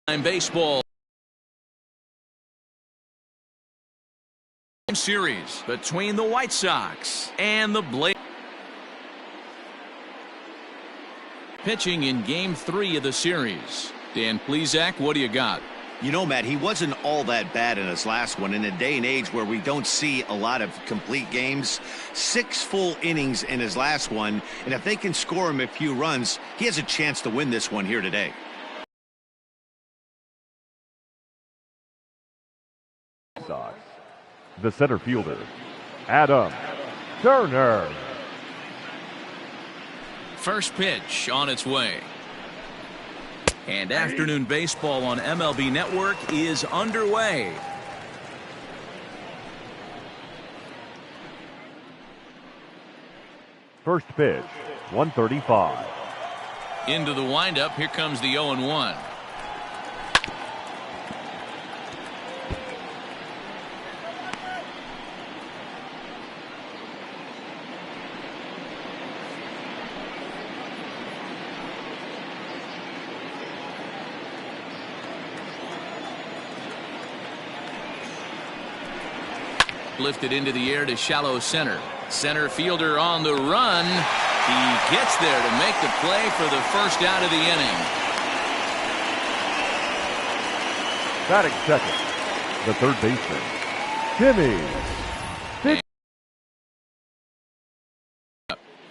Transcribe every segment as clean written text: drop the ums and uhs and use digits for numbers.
Baseball series between the White Sox and the Blazers. Pitching in Game 3 of the series. Dan Plesac, what do you got? You know, Matt, he wasn't all that bad in his last one. In a day and age where we don't see a lot of complete games, 6 full innings in his last one, and if they can score him a few runs, he has a chance to win this one here today. Sox. The center fielder, Adam Turner. First pitch on its way. And afternoon baseball on MLB Network is underway. First pitch, 135. Into the windup, here comes the 0-1. Lifted into the air to shallow center. Center fielder on the run. He gets there to make the play for the first out of the inning. Batting second, the third baseman, Jimmy.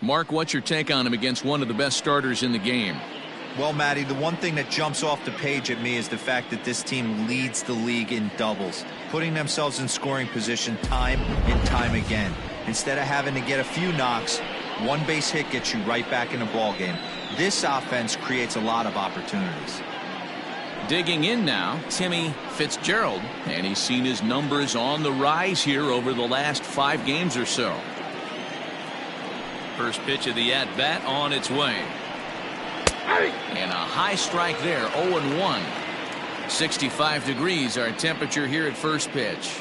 Mark, what's your take on him against one of the best starters in the game? Well, Matty, the one thing that jumps off the page at me is the fact that this team leads the league in doubles, putting themselves in scoring position time and time again. Instead of having to get a few knocks, one base hit gets you right back in the ball game. This offense creates a lot of opportunities. Digging in now, Timmy Fitzgerald, and he's seen his numbers on the rise here over the last 5 games or so. First pitch of the at-bat on its way. And a high strike there, 0-1. 65 degrees our temperature here at first pitch.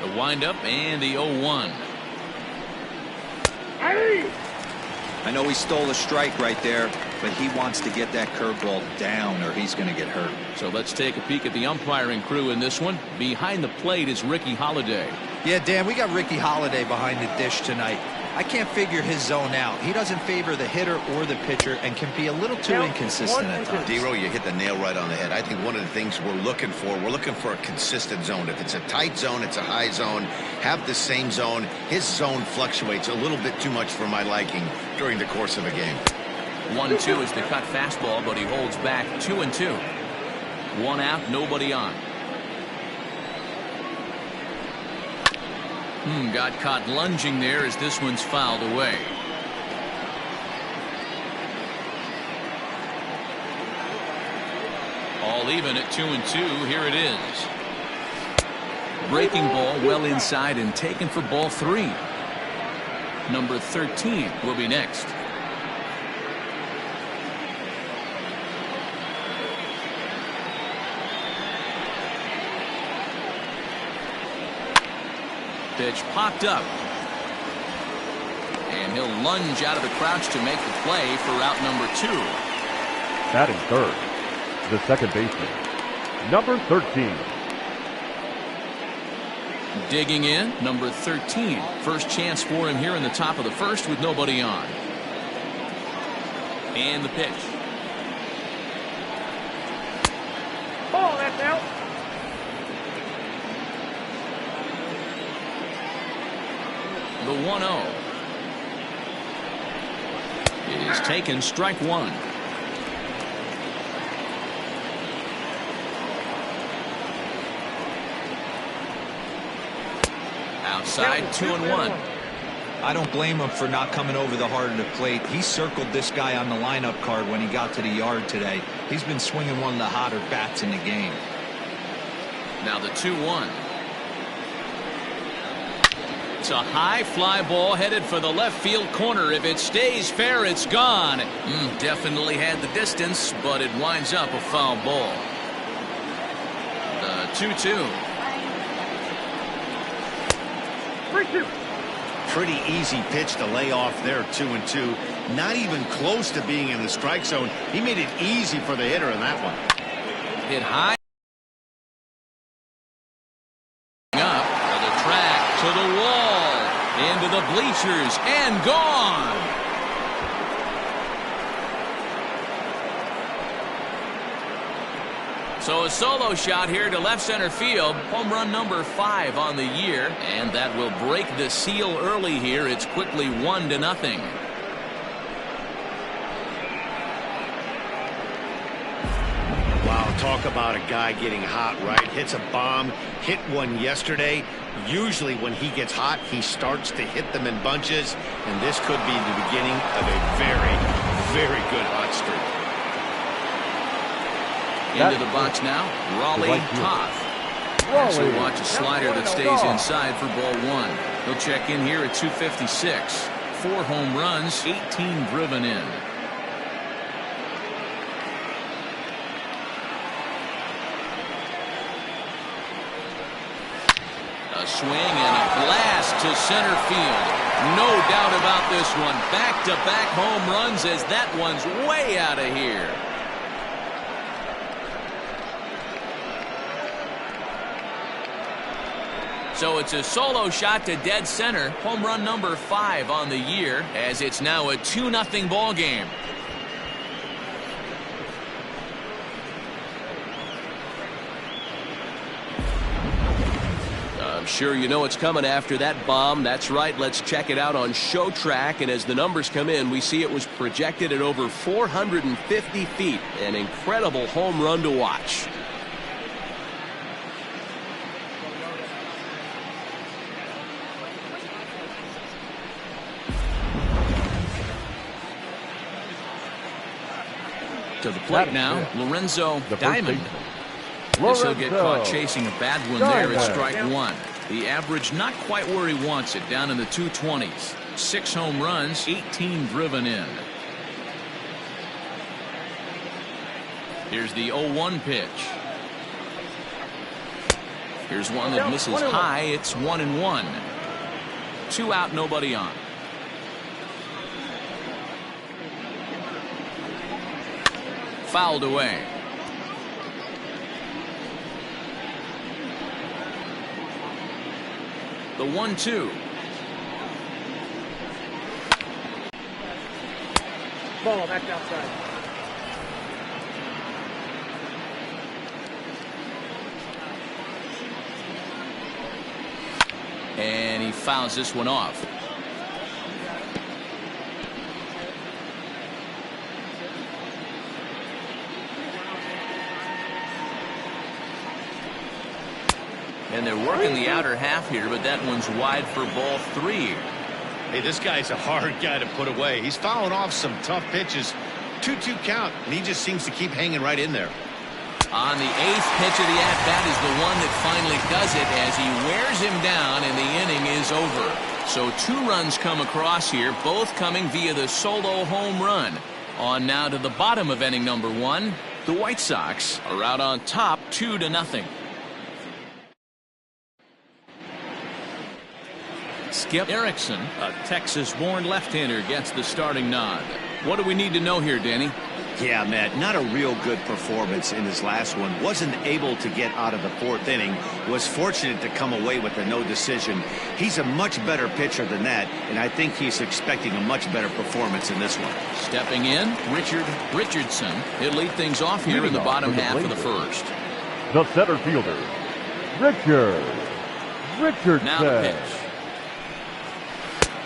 The windup and the 0-1. I know he stole a strike right there, but he wants to get that curveball down or he's going to get hurt. So let's take a peek at the umpiring crew in this one. Behind the plate is Ricky Holiday. Yeah, Dan, we got Ricky Holiday behind the dish tonight. I can't figure his zone out. He doesn't favor the hitter or the pitcher and can be a little too inconsistent at times. D-Row, you hit the nail right on the head. I think one of the things we're looking for a consistent zone. If it's a tight zone, it's a high zone. Have the same zone. His zone fluctuates a little bit too much for my liking during the course of a game. 1-2 is the cut fastball, but he holds back 2-2. 1 out, nobody on. Got caught lunging there as this one's fouled away. All even at 2-2. Here it is. Breaking ball well inside and taken for ball 3. Number 13 will be next. Pitch popped up. And he'll lunge out of the crouch to make the play for route number 2. Batting third, the second baseman, number 13. Digging in, number 13. First chance for him here in the top of the first with nobody on. And the pitch. Ball, that's out. The 1-0 is taken, strike 1. Outside, 2-1. I don't blame him for not coming over the heart of the plate. He circled this guy on the lineup card when he got to the yard today. He's been swinging one of the hotter bats in the game. Now the 2-1. It's a high fly ball headed for the left field corner. If it stays fair, it's gone. Definitely had the distance, but it winds up a foul ball. The 2-2. pretty easy pitch to lay off there, 2-2. Not even close to being in the strike zone. He made it easy for the hitter in that one. Hit high. Up to the track, to the wall, into the bleachers, and gone. So a solo shot here to left center field. Home run number 5 on the year. And that will break the seal early here. It's quickly 1-0. Wow, talk about a guy getting hot, right? Hits a bomb, hit one yesterday. Usually when he gets hot, he starts to hit them in bunches. And this could be the beginning of a very, very good hot streak. Into the box now, Raleigh Toth. So watch a slider that stays inside for ball 1. He'll check in here at 256. 4 home runs, 18 driven in. A swing and a blast to center field. No doubt about this one. Back-to-back home runs as that one's way out of here. So it's a solo shot to dead center. Home run number 5 on the year, as it's now a 2-0 ball game. I'm sure you know it's coming after that bomb. That's right. Let's check it out on Show Track. And as the numbers come in, we see it was projected at over 450 feet. An incredible home run to watch. To the plate now, Lorenzo Diamond. Guess he'll get caught chasing a bad one there at strike 1. The average not quite where he wants it, down in the 220s. 6 home runs, 18 driven in. Here's the 0-1 pitch. Here's one that misses high. It's 1-1. 2 out, nobody on. Fouled away. The 1-2. Ball back outside. And he fouls this one off. And they're working the outer half here, but that one's wide for ball 3. Hey, this guy's a hard guy to put away. He's fouling off some tough pitches. 2-2 count, and he just seems to keep hanging right in there. On the 8th pitch of the at-bat is the one that finally does it as he wears him down, and the inning is over. So 2 runs come across here, both coming via the solo home run. On now to the bottom of inning number 1. The White Sox are out on top 2-0. Skip Erickson, a Texas-born left-hander, gets the starting nod. What do we need to know here, Danny? Yeah, Matt, not a real good performance in his last one. Wasn't able to get out of the 4th inning. Was fortunate to come away with a no decision. He's a much better pitcher than that, and I think he's expecting a much better performance in this one. Stepping in, Richardson. He'll lead things off here in the bottom half of the 1st. The center fielder, Richardson. Now the pitch.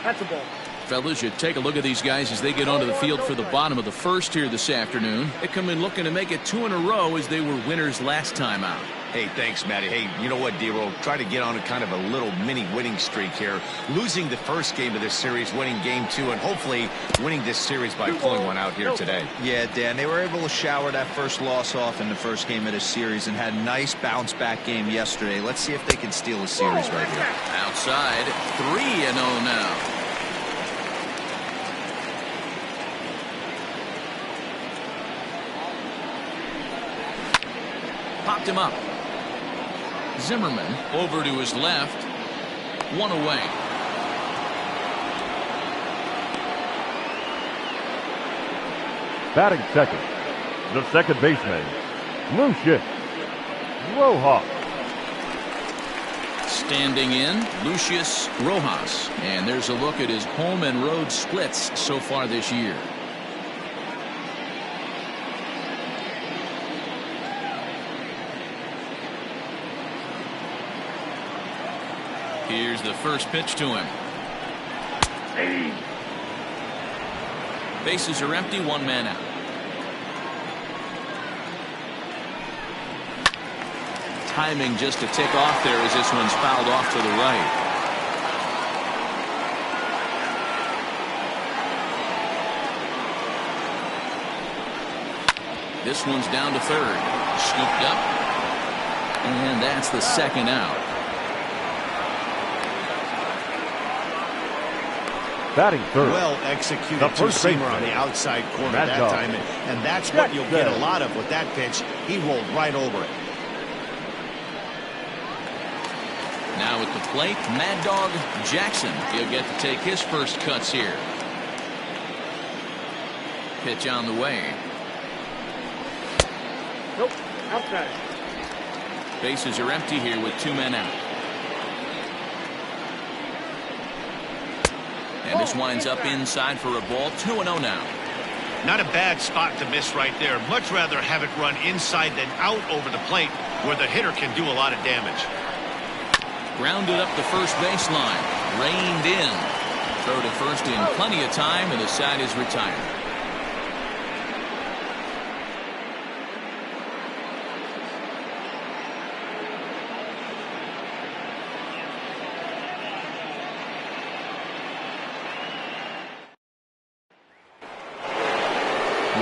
That's a ball. Fellas, you take a look at these guys as they get onto the field for the bottom of the 1st here this afternoon. They come in looking to make it 2 in a row as they were winners last time out. Hey, thanks, Matty. Hey, you know what, D-Roll? Try to get on a kind of a little mini winning streak here. Losing the first game of this series, winning game 2, and hopefully winning this series by pulling one out here today. Yeah, Dan, they were able to shower that first loss off in the first game of this series and had a nice bounce-back game yesterday. Let's see if they can steal a series right here. Outside, 3-0 now. Popped him up. Zimmerman over to his left. 1 away. Batting second, the second baseman, Lucius Rojas. Standing in, Lucius Rojas. And there's a look at his home and road splits so far this year. Here's the first pitch to him. Bases are empty, one man out. Timing just to tick off there as this one's fouled off to the right. This one's down to third. Scooped up. And that's the second out. Batting third. Well executed two-seamer on the outside corner that time. And that's what you'll get a lot of with that pitch. He rolled right over it. Now at the plate, Mad Dog Jackson. He'll get to take his first cuts here. Pitch on the way. Nope, outside. Bases are empty here with two men out. And this winds up inside for a ball. 2-0 now. Not a bad spot to miss right there. Much rather have it run inside than out over the plate where the hitter can do a lot of damage. Grounded up the first baseline. Reined in. Throw to first in plenty of time, and the side is retired.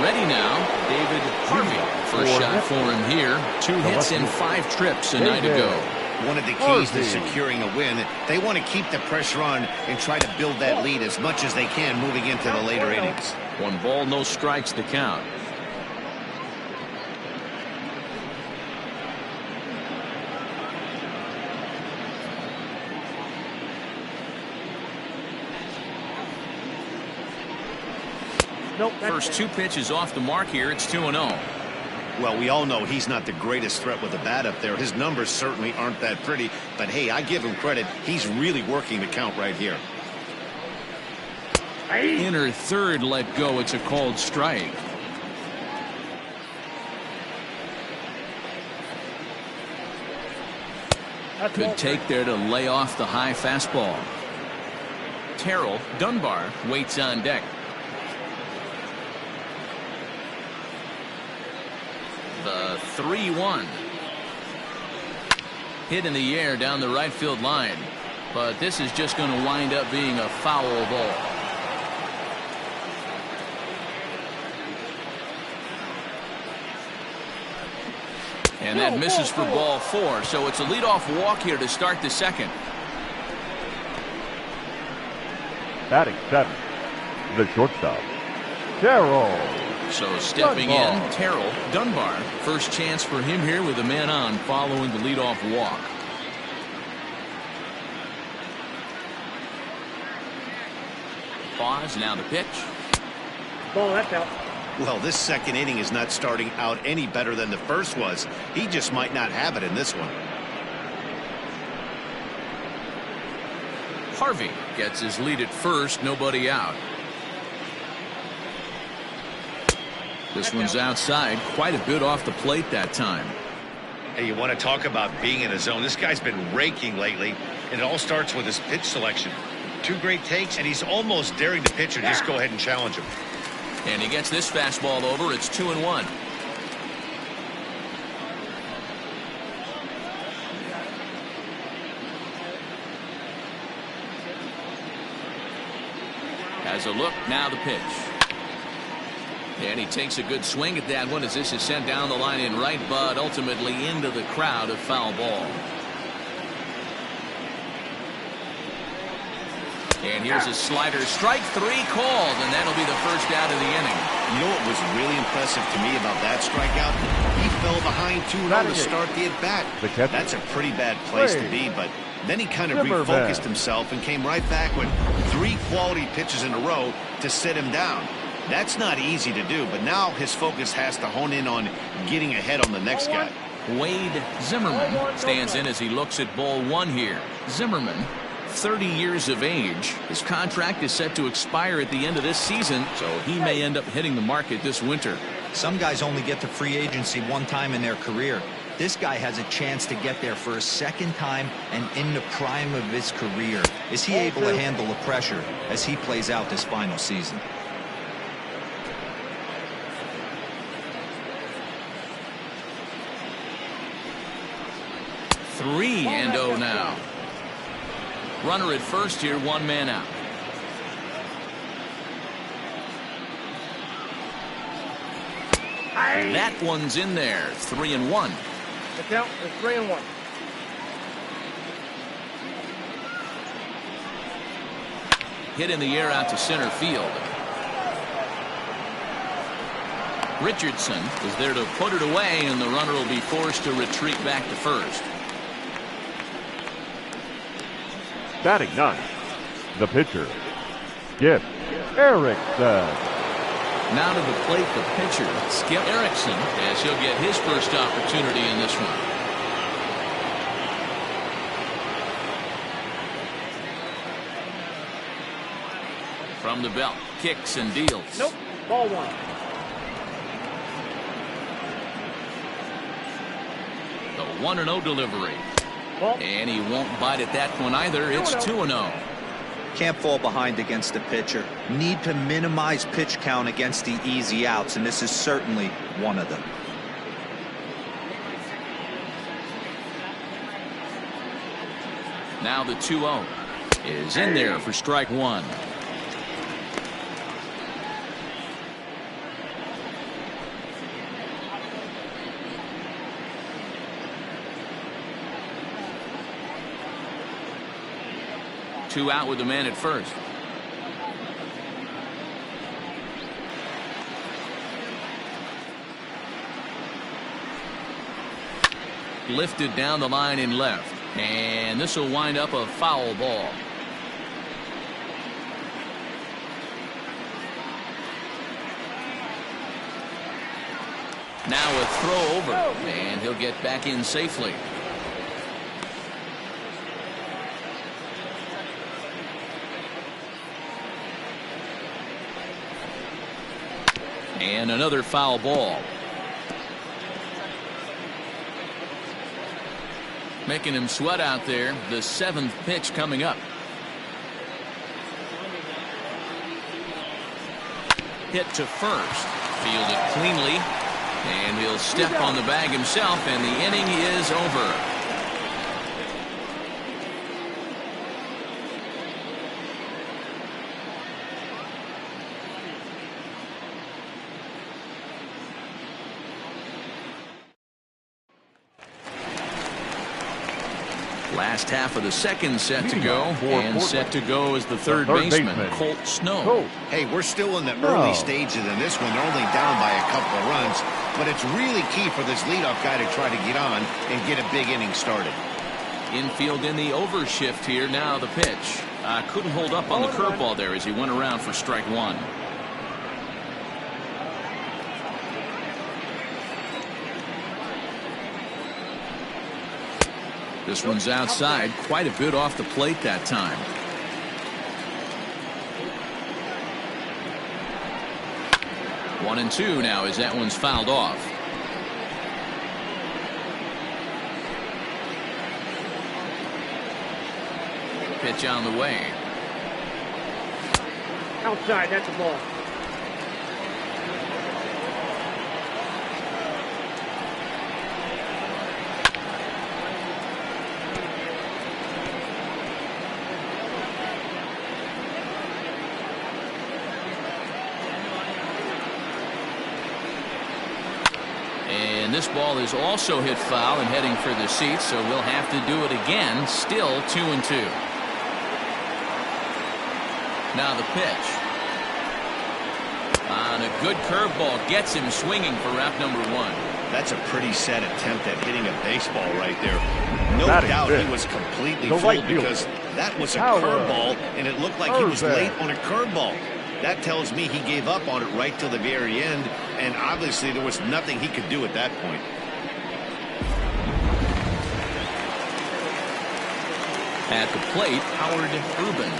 Ready now, David Harvey. First shot for him here. 2 hits in 5 trips a night ago. One of the keys to securing a win, they want to keep the pressure on and try to build that lead as much as they can moving into the later innings. 1 ball, no strikes to count. First 2 pitches off the mark here. It's 2-0. Well, we all know he's not the greatest threat with the bat up there. His numbers certainly aren't that pretty. But, hey, I give him credit. He's really working the count right here. Inner third let go. It's a called strike. Good take there to lay off the high fastball. Terrell Dunbar waits on deck. The 3-1. Hit in the air down the right field line. But this is just going to wind up being a foul ball. And that misses for ball 4. So it's a leadoff walk here to start the second. Batting 7, the shortstop, Terrell. So stepping in, Terrell Dunbar. First chance for him here with a man on following the leadoff walk. Pause, now the pitch. Ball, that's out. Well, this second inning is not starting out any better than the first was. He just might not have it in this one. Harvey gets his lead at first, nobody out. This one's outside, quite a bit off the plate that time. Hey, you want to talk about being in a zone? This guy's been raking lately, and it all starts with his pitch selection. 2 great takes, and he's almost daring the pitcher just go ahead and challenge him. And he gets this fastball over. It's 2-1. Has a look, now the pitch. And he takes a good swing at that one as this is sent down the line in right, but ultimately into the crowd, a foul ball. And here's a slider. Strike 3 called, and that'll be the first out of the inning. You know what was really impressive to me about that strikeout? He fell behind 2-0 to start the at-bat. That's a pretty bad place to be, but then he kind of refocused himself and came right back with 3 quality pitches in a row to sit him down. That's not easy to do, but now his focus has to hone in on getting ahead on the next guy. Wade Zimmerman stands in as he looks at ball one here. Zimmerman, 30 years of age. His contract is set to expire at the end of this season, so he may end up hitting the market this winter. Some guys only get to free agency one time in their career. This guy has a chance to get there for a second time and in the prime of his career. Is he able to handle the pressure as he plays out this final season? Three and 0 now. Runner at first here, one man out. That one's in there. 3-1. The count is 3-1. Hit in the air out to center field. Richardson is there to put it away, and the runner will be forced to retreat back to first. Batting 9, the pitcher, Skip Erickson. Now to the plate, the pitcher, Skip Erickson, as he'll get his first opportunity in this one. From the belt, kicks and deals. Nope, ball one. The 1-0 delivery. Ball. And he won't bite at that one either. It's 2-0. Can't fall behind against the pitcher. Need to minimize pitch count against the easy outs, and this is certainly one of them. Now the 2-0 is in there for strike one. Two out with the man at first. Lifted down the line in left, and this will wind up a foul ball. Now a throw over, and he'll get back in safely. And another foul ball. Making him sweat out there. The 7th pitch coming up. Hit to first. Fielded cleanly. And he'll step on the bag himself, and the inning is over. Last half of the second set to go, and set to go is the third baseman, Colt Snow. Hey, we're still in the early stages in this one. They're only down by a couple of runs, but it's really key for this leadoff guy to try to get on and get a big inning started. Infield in the overshift here. Now the pitch. Couldn't hold up on the curveball there as he went around for strike one. This one's outside, quite a bit off the plate that time. One and two now as that one's fouled off. Pitch on the way. Outside, that's a ball. And this ball is also hit foul and heading for the seats, so we'll have to do it again. Still 2-2. Now the pitch. On a good curveball, gets him swinging for route number one. That's a pretty sad attempt at hitting a baseball right there. No doubt he was completely fooled because that was a curveball, and it looked like he was late on a curveball. That tells me he gave up on it right till the very end, and obviously there was nothing he could do at that point. At the plate, Howard Urban.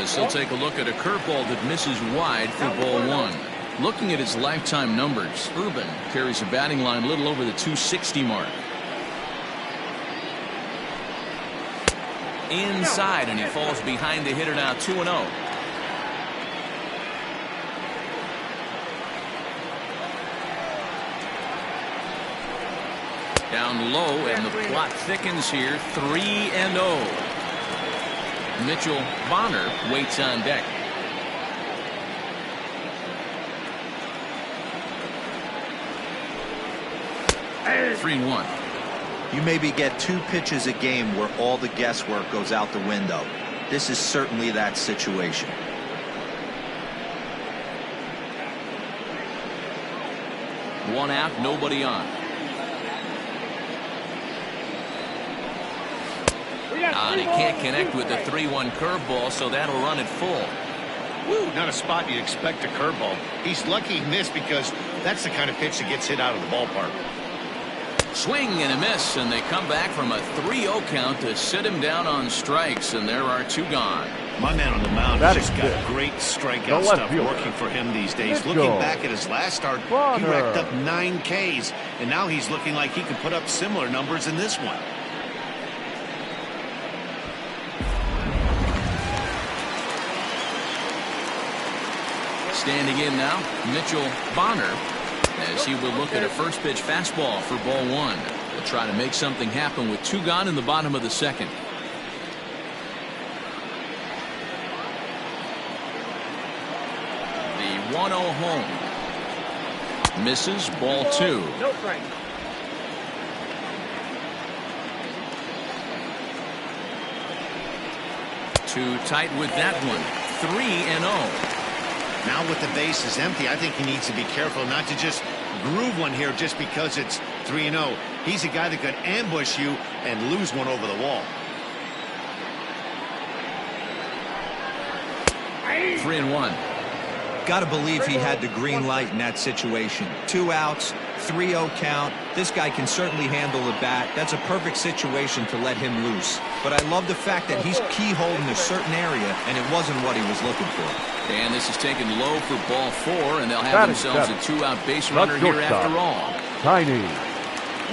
As he'll take a look at a curveball that misses wide for ball one. Looking at his lifetime numbers, Urban carries a batting line a little over the 260 mark. Inside, and he falls behind the hitter now, 2-0. Down low, and the plot thickens here, 3-0. Mitchell Bonner waits on deck. Hey. 3-1. You maybe get 2 pitches a game where all the guesswork goes out the window. This is certainly that situation. One out, nobody on. And he can't connect with the 3-1 curveball, so that'll run it full. Woo, not a spot you'd expect a curveball. He's lucky he missed because that's the kind of pitch that gets hit out of the ballpark. Swing and a miss, and they come back from a 3-0 count to sit him down on strikes, and there are 2 gone. My man on the mound That has just is got good. great The strikeout left stuff fielder. working for him these days. Mitchell. Looking back at his last start, he Bonner. racked up 9 Ks, and now he's looking like he could put up similar numbers in this one. Standing in now, Mitchell Bonner, as he will look at a first pitch fastball for ball one. They'll try to make something happen with 2 gone in the bottom of the second. The 1-0 home. Misses, ball 2. No strike. Too tight with that one. 3-0. Now with the bases empty, I think he needs to be careful not to just groove one here just because it's 3-0. He's a guy that could ambush you and lose one over the wall. 3-1. Got to believe he had the green light in that situation. 2 outs, 3-0 count. This guy can certainly handle the bat. That's a perfect situation to let him loose. But I love the fact that he's keyholing a certain area, and it wasn't what he was looking for. And this is taken low for ball 4, and they'll have That is themselves a 2-out base runner here shortstop. after all. Tiny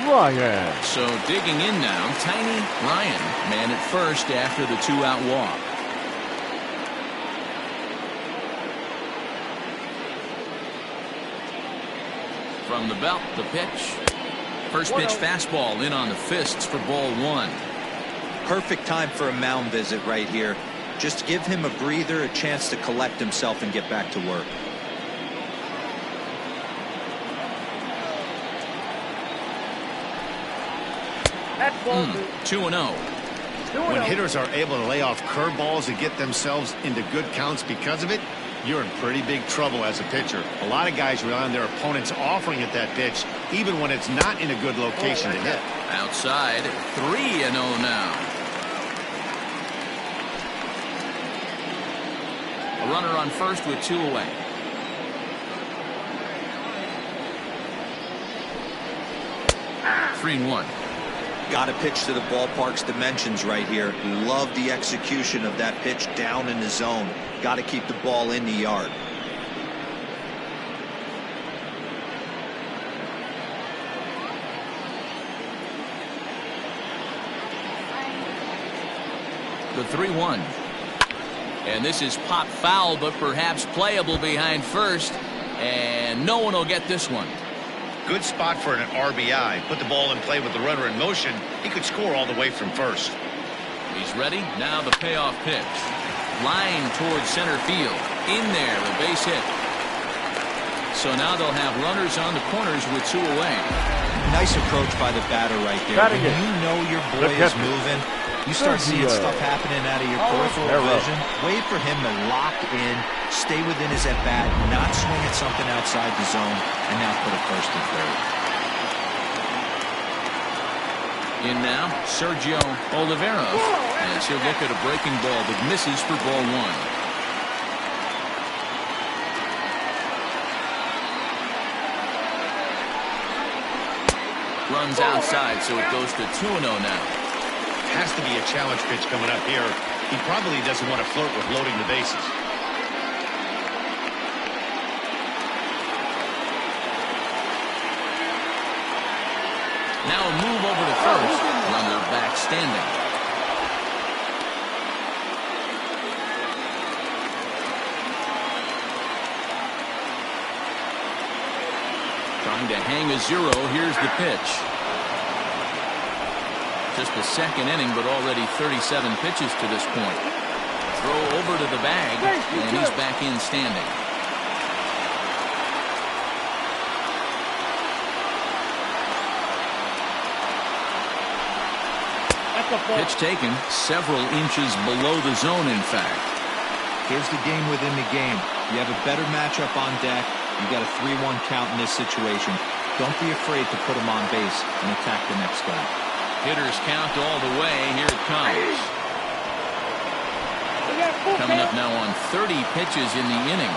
Ryan. So digging in now, Tiny Ryan, man at first after the 2-out walk. From the belt, the pitch. First pitch fastball in on the fists for ball 1. Perfect time for a mound visit right here. Just give him a breather, a chance to collect himself and get back to work. That's ball 2-0. When hitters are able to lay off curveballs and get themselves into good counts because of it, you're in pretty big trouble as a pitcher. A lot of guys rely on their opponents offering at that pitch, even when it's not in a good location to hit. Outside, 3-0 now. A runner on first with 2 away. Three and 1. Got to pitch to the ballpark's dimensions right here. Love the execution of that pitch down in the zone. Got to keep the ball in the yard. The 3-1. And this is pop foul, but perhaps playable behind first. And no one will get this one. Good spot for an RBI. Put the ball in play with the runner in motion. He could score all the way from first. He's ready. Now the payoff pitch. Line towards center field. In there, a base hit. So now they'll have runners on the corners with 2 away. Nice approach by the batter right there. Batting When it. you know your boy The is catcher. moving, you start seeing Sergio. stuff happening out of your peripheral Arrow. vision. Wait for him to lock in, stay within his at-bat, not swing at something outside the zone, and now put a first and third. In now, Sergio Oliveira. As he'll look at a breaking ball that misses for ball 1. runs outside, so it goes to 2-0 now. Has to be a challenge pitch coming up here. He probably doesn't want to flirt with loading the bases. Now a move over to first. Runner back standing. Trying to hang a 0. Here's the pitch. Just the second inning, but already 37 pitches to this point. Throw over to the bag, and he's back in standing. Pitch taken several inches below the zone, in fact. Here's the game within the game. You have a better matchup on deck. You got a 3-1 count in this situation. Don't be afraid to put him on base and attack the next guy. Hitters count all the way. Here it comes. Coming up now on 30 pitches in the inning.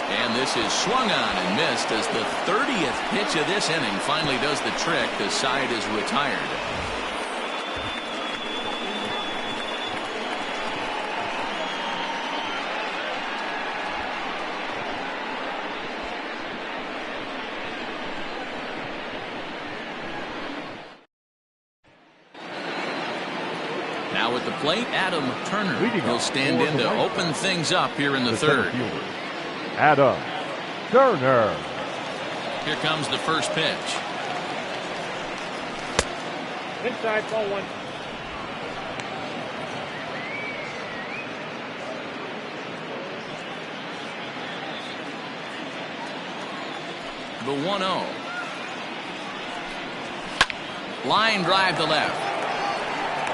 And this is swung on and missed as the 30th pitch of this inning finally does the trick. The side is retired. Now at the plate, Adam Turner. He'll stand in to open things up here in the third. Adam Turner. Here comes the first pitch. Inside, ball 1. The 1-0. Line drive to left.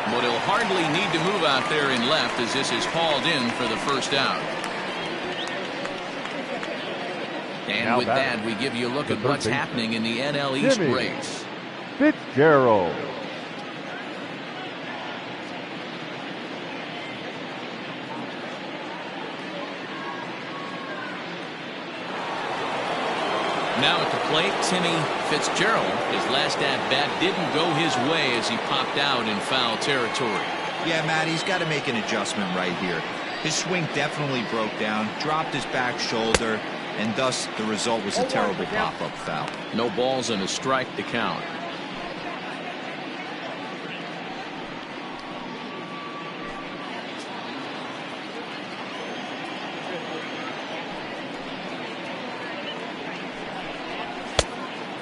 But he'll hardly need to move out there in left as this is hauled in for the first out. And Now with that, we give you a look at what's happening in the NL East race. Fitzgerald. Now at the plate, Timmy Fitzgerald. His last at-bat didn't go his way as he popped out in foul territory. Yeah, Matt, he's got to make an adjustment right here. His swing definitely broke down, dropped his back shoulder, and thus the result was a terrible pop-up foul. No balls and a strike to count.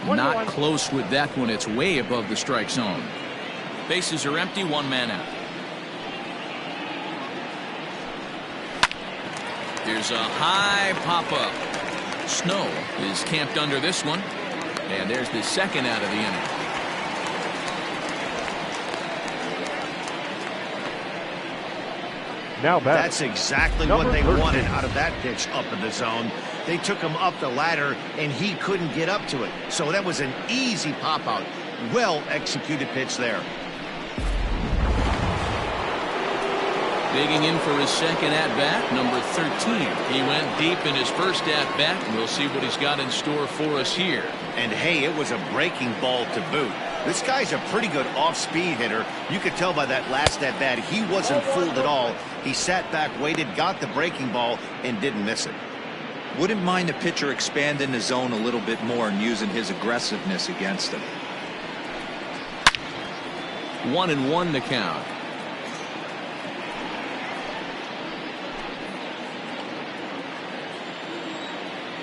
Not close with that one. It's way above the strike zone. Bases are empty, 1 man out. There's a high pop-up. Snow is camped under this one. And there's the second out of the inning. Now back. That's exactly what they wanted out of that pitch up in the zone. They took him up the ladder, and he couldn't get up to it. So that was an easy pop-out. Well-executed pitch there. Digging in for his second at-bat, number 13. He went deep in his first at-bat, and we'll see what he's got in store for us here. And, hey, it was a breaking ball to boot. This guy's a pretty good off-speed hitter. You could tell by that last at-bat he wasn't fooled at all. He sat back, waited, got the breaking ball, and didn't miss it. Wouldn't mind the pitcher expanding the zone a little bit more and using his aggressiveness against him. 1-1 to count.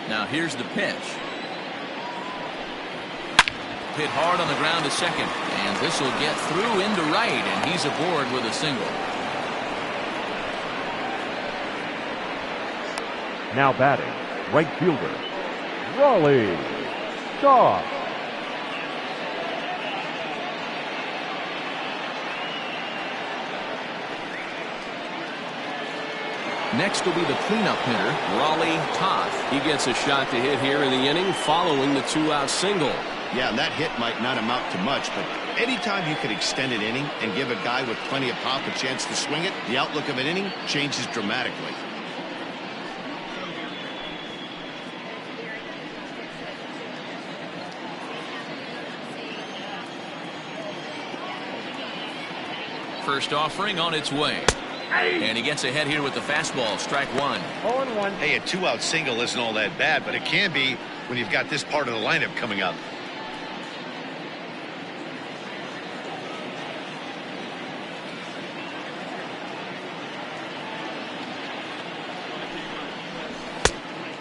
Now here's the pitch. Hit hard on the ground to second, and this will get through into right, and he's aboard with a single. Now batting, right fielder, Raleigh Shaw. Next will be the cleanup hitter, Raleigh Toth. He gets a shot to hit here in the inning following the 2-out single. Yeah, that hit might not amount to much, but anytime you can extend an inning and give a guy with plenty of pop a chance to swing it, the outlook of an inning changes dramatically. First offering on its way. And he gets ahead here with the fastball. Strike one. 0-1. Hey, a 2-out single isn't all that bad, but it can be when you've got this part of the lineup coming up.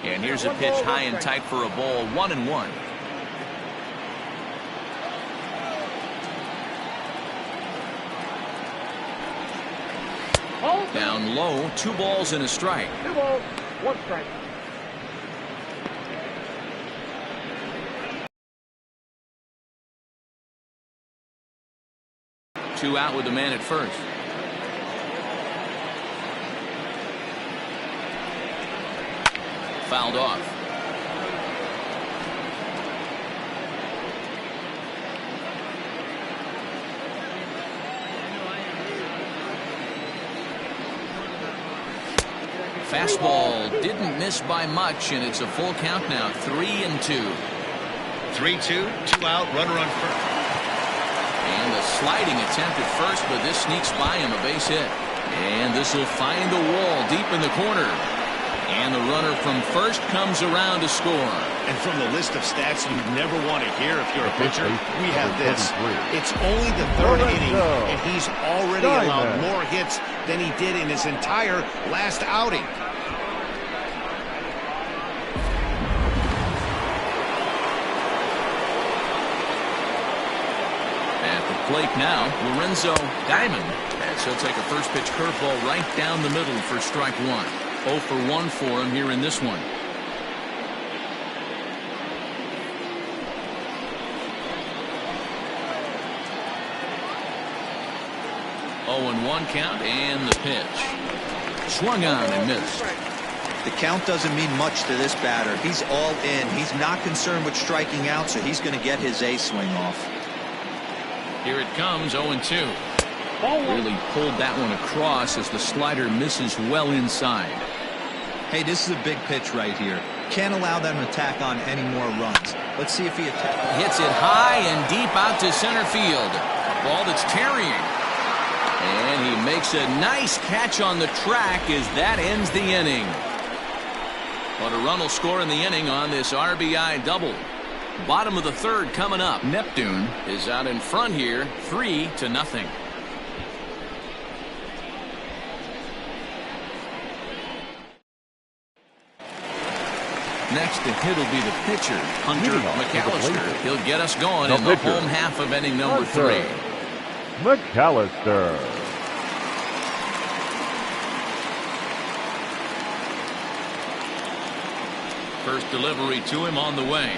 And here's a pitch high and tight for a ball. 1-1. Down low, 2 balls and a strike. 2 balls, 1 strike. Two out with the man at first. Fouled off. Fastball didn't miss by much, and it's a full count now. 3-2. 3-2, 2 out, runner on first. And a sliding attempt at first, but this sneaks by him, a base hit. And this will find the wall deep in the corner. And the runner from first comes around to score. And from the list of stats you'd never want to hear if you're a pitcher, we have this. It's only the 3rd inning, and he's already allowed more hits than he did in his entire last outing. At the plate now, Lorenzo Diamond. And so he'll take a first pitch curveball right down the middle for strike one. 0 for 1 for him here in this one. Oh, and 1 count, and the pitch. Swung on and missed. The count doesn't mean much to this batter. He's all in. He's not concerned with striking out, so he's going to get his A swing off. Here it comes, 0-2. Really pulled that one across as the slider misses well inside. Hey, this is a big pitch right here. Can't allow them to tack on any more runs. Let's see if he attacks. Hits it high and deep out to center field. A ball that's tarrying. And he makes a nice catch on the track as that ends the inning. But a run will score in the inning on this RBI double. Bottom of the 3rd coming up. Neptune is out in front here, 3-0. Next to hit will be the pitcher, Hunter McAllister. He'll get us going in the home half of inning number 3. McAllister. First delivery to him on the way.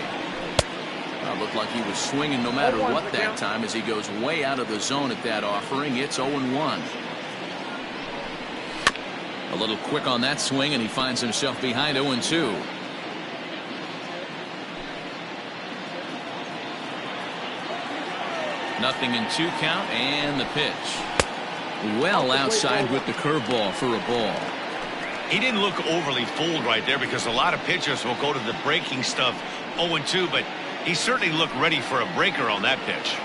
Looked like he was swinging no matter what that time as he goes way out of the zone at that offering. It's 0-1. A little quick on that swing, and he finds himself behind 0-2. Nothing in 2 count, and the pitch. Well outside with the curveball for a ball. He didn't look overly fooled right there because a lot of pitchers will go to the breaking stuff 0-2, but he certainly looked ready for a breaker on that pitch.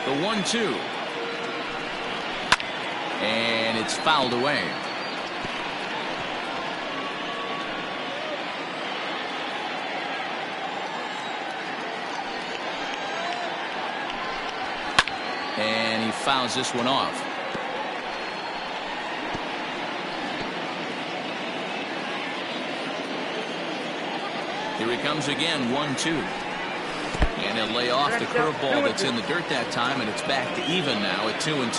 The 1-2. And it's fouled away. And he fouls this one off. Here he comes again, 1-2. And he'll lay off the curveball that's in the dirt that time, and it's back to even now at 2-2.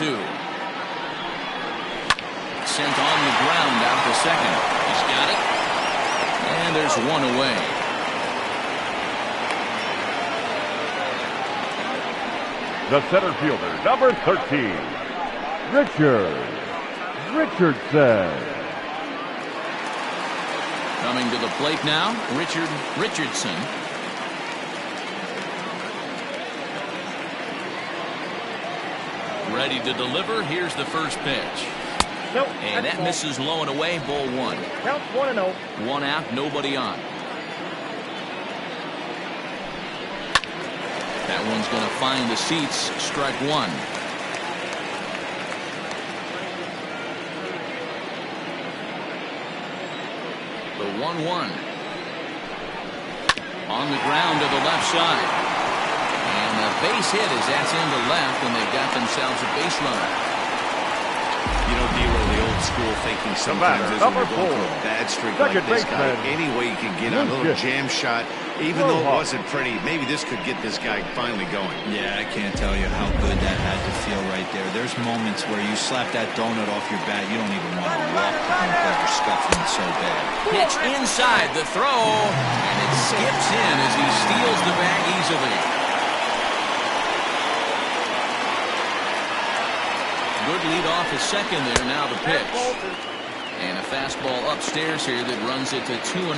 Sent on the ground out to second. He's got it. And there's one away. The center fielder, number 13, Richardson. Coming to the plate now, Richardson. Ready to deliver. Here's the first pitch. Nope, and that misses low and away. Ball 1. Counts 1-0. 1 out, nobody on. That one's going to find the seats. Strike one. The 1-1. On the ground to the left side. And a base hit as that's into left, and they've got themselves a base runner. You know, D'Lo, the old school thinking sometimes is when you're going through a bad streak like this guy, any way you can get a little jam shot, even though it wasn't pretty, maybe this could get this guy finally going. Yeah, I can't tell you how good that had to feel right there. There's moments where you slap that donut off your bat, you don't even want to walk to home because you're scuffling so bad. Pitch inside, the throw, and it skips in as he steals the bag easily. Good lead off his second there. Now the pitch. And a fastball upstairs here that runs it to 2-0.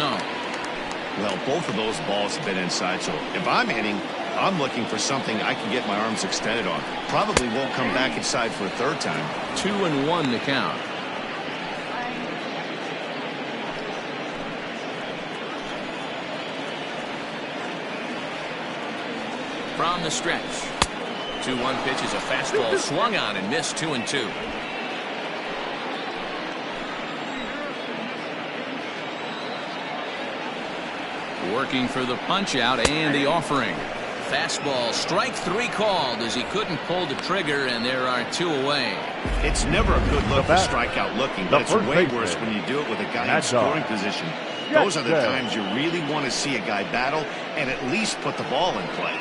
Well, both of those balls have been inside, so if I'm hitting, I'm looking for something I can get my arms extended on. Probably won't come back inside for a third time. 2-1 to count. From the stretch. 2-1 pitch is a fastball swung on and missed. 2-2. Working for the punch out and the offering. Fastball, strike three called as he couldn't pull the trigger, and there are two away. It's never a good look to strike out looking, but it's way worse when you do it with a guy in scoring position. Those are the times you really want to see a guy battle and at least put the ball in play.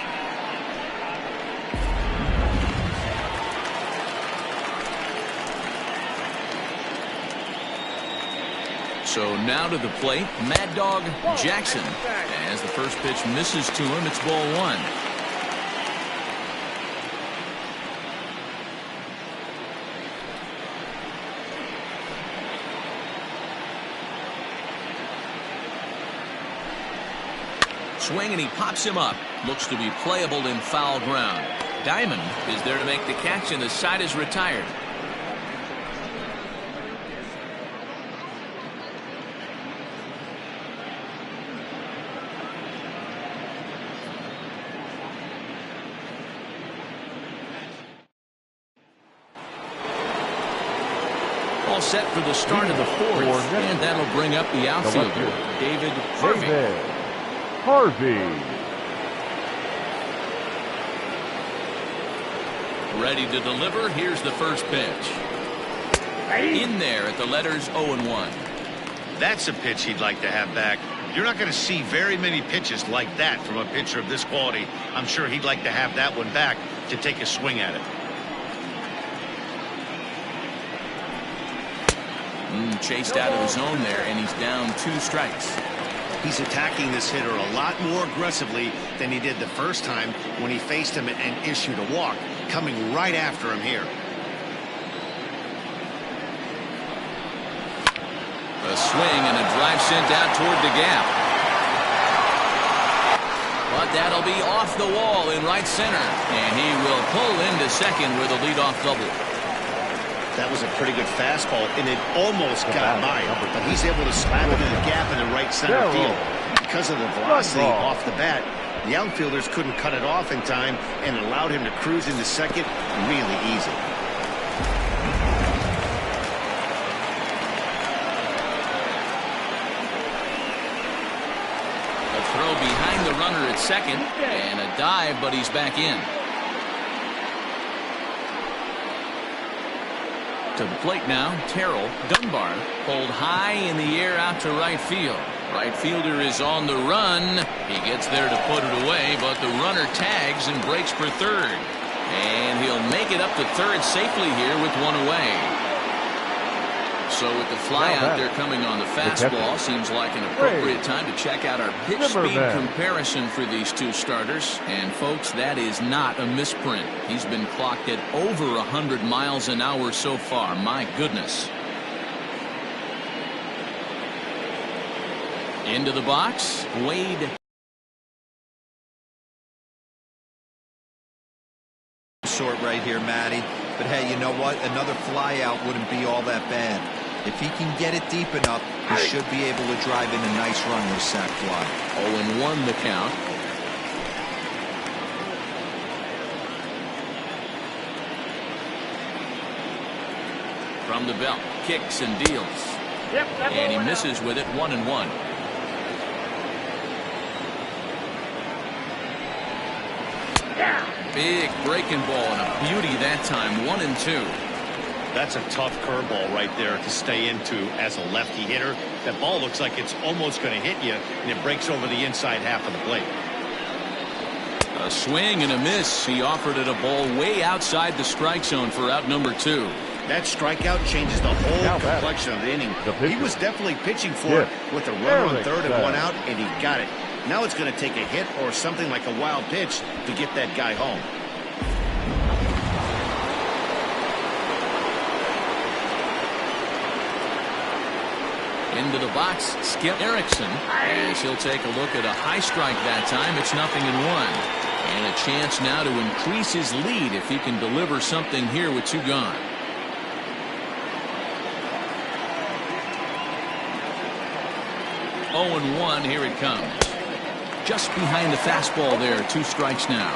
So now to the plate, Mad Dog Jackson. As the first pitch misses to him, it's ball one. Swing and he pops him up. Looks to be playable in foul ground. Diamond is there to make the catch, and the side is retired. All set for the start of the fourth, and that'll bring up the outfielder, David Harvey. Ready to deliver. Here's the first pitch. In there at the letters 0-1. That's a pitch he'd like to have back. You're not going to see very many pitches like that from a pitcher of this quality. I'm sure he'd like to have that one back to take a swing at it. Chased out of the zone there, and he's down 2 strikes. He's attacking this hitter a lot more aggressively than he did the first time when he faced him and issued a walk, coming right after him here. A swing and a drive sent out toward the gap. But that'll be off the wall in right center, and he will pull into second with a leadoff double. That was a pretty good fastball, and it almost got by him, but he's able to slap it in the gap in the right center field. Because of the velocity off the bat, the outfielders couldn't cut it off in time and allowed him to cruise into second really easy. A throw behind the runner at second, and a dive, but he's back in. To the plate now, Terrell Dunbar pulled high in the air out to right field. Right fielder is on the run. He gets there to put it away, but the runner tags and breaks for third. And he'll make it up to third safely here with one away. So with the fly out there coming on the fastball, seems like an appropriate time to check out our pitch speed comparison for these two starters. And folks, that is not a misprint. He's been clocked at over 100 miles an hour so far. My goodness. Into the box, Wade. Short right here, Matty. But hey, you know what? Another fly out wouldn't be all that bad. If he can get it deep enough, he should be able to drive in a nice run with sac fly. 0-1 the count. From the belt, kicks and deals. And he misses with it, 1-1. Big breaking ball and a beauty that time, 1-2. That's a tough curveball right there to stay into as a lefty hitter. That ball looks like it's almost going to hit you, and it breaks over the inside half of the plate. A swing and a miss. He offered it a ball way outside the strike zone for out number 2. That strikeout changes the whole complexion of the inning. He was definitely pitching for it with a runner on third and 1 out, and he got it. Now it's going to take a hit or something like a wild pitch to get that guy home. Into the box, Skip Erickson, as he'll take a look at a high strike that time. It's 0-1. And a chance now to increase his lead if he can deliver something here with 2 gone. Oh, 0-1, here it comes. Just behind the fastball there, 2 strikes now.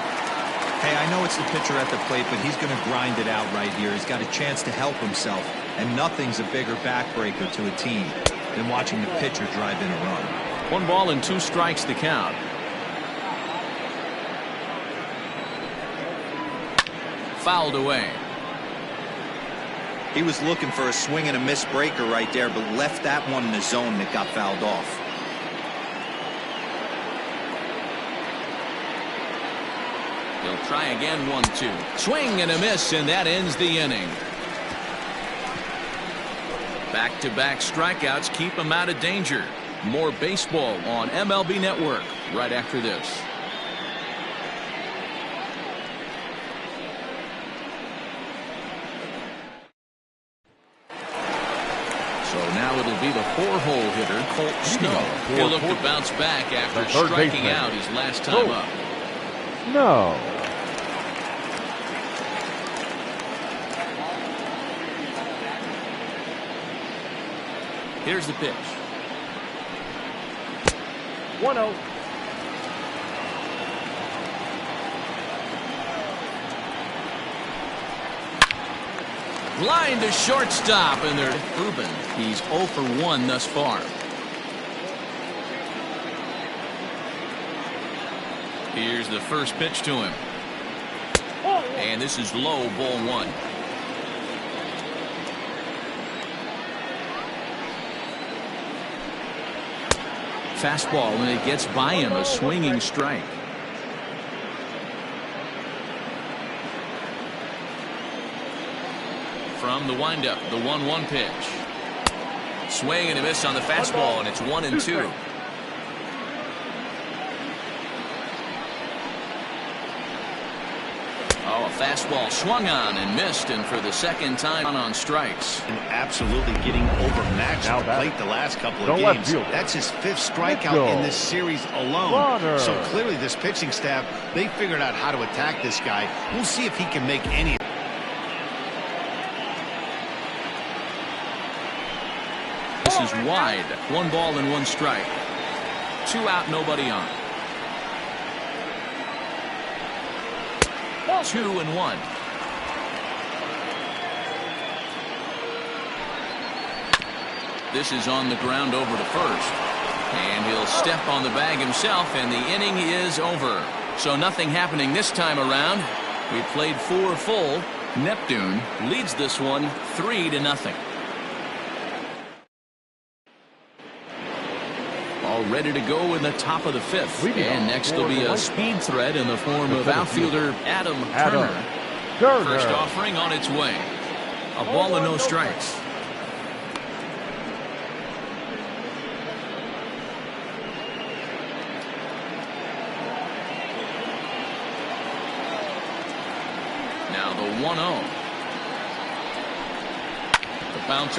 Hey, I know it's the pitcher at the plate, but he's going to grind it out right here. He's got a chance to help himself, and nothing's a bigger backbreaker to a team than watching the pitcher drive in a run. 1 ball and 2 strikes to count. Fouled away. He was looking for a swing and a miss breaker right there, but left that one in the zone that got fouled off. He'll try again, 1-2. Swing and a miss, and that ends the inning. Back-to-back strikeouts keep him out of danger. More baseball on MLB Network right after this. So now it'll be the 4-hole hitter, Colt Snow. He'll look to bounce back after striking out his last time up. No. Here's the pitch. 1-0. Line to shortstop, and they're proven he's 0 for 1 thus far. Here's the first pitch to him. And this is low, ball 1. Fastball, and it gets by him, a swinging strike. From the windup, the 1-1 pitch. Swing and a miss on the fastball, and it's 1-2. Oh, a fastball swung on and missed, and for the second time on strikes. And absolutely getting overmatched at the plate the last couple of games. That's his 5th strikeout in this series alone. So clearly this pitching staff, they figured out how to attack this guy. We'll see if he can make any. This is wide. 1 ball and 1 strike. 2 out, nobody on. 2-1. This is on the ground over to first. And he'll step on the bag himself, and the inning is over. So nothing happening this time around. We played 4 full. Neptune leads this one 3-0. All ready to go in the top of the 5th. And next will be a speed threat in the form of outfielder Adam Turner. First offering on its way. A ball and no strikes. Now the 1-0. The bounce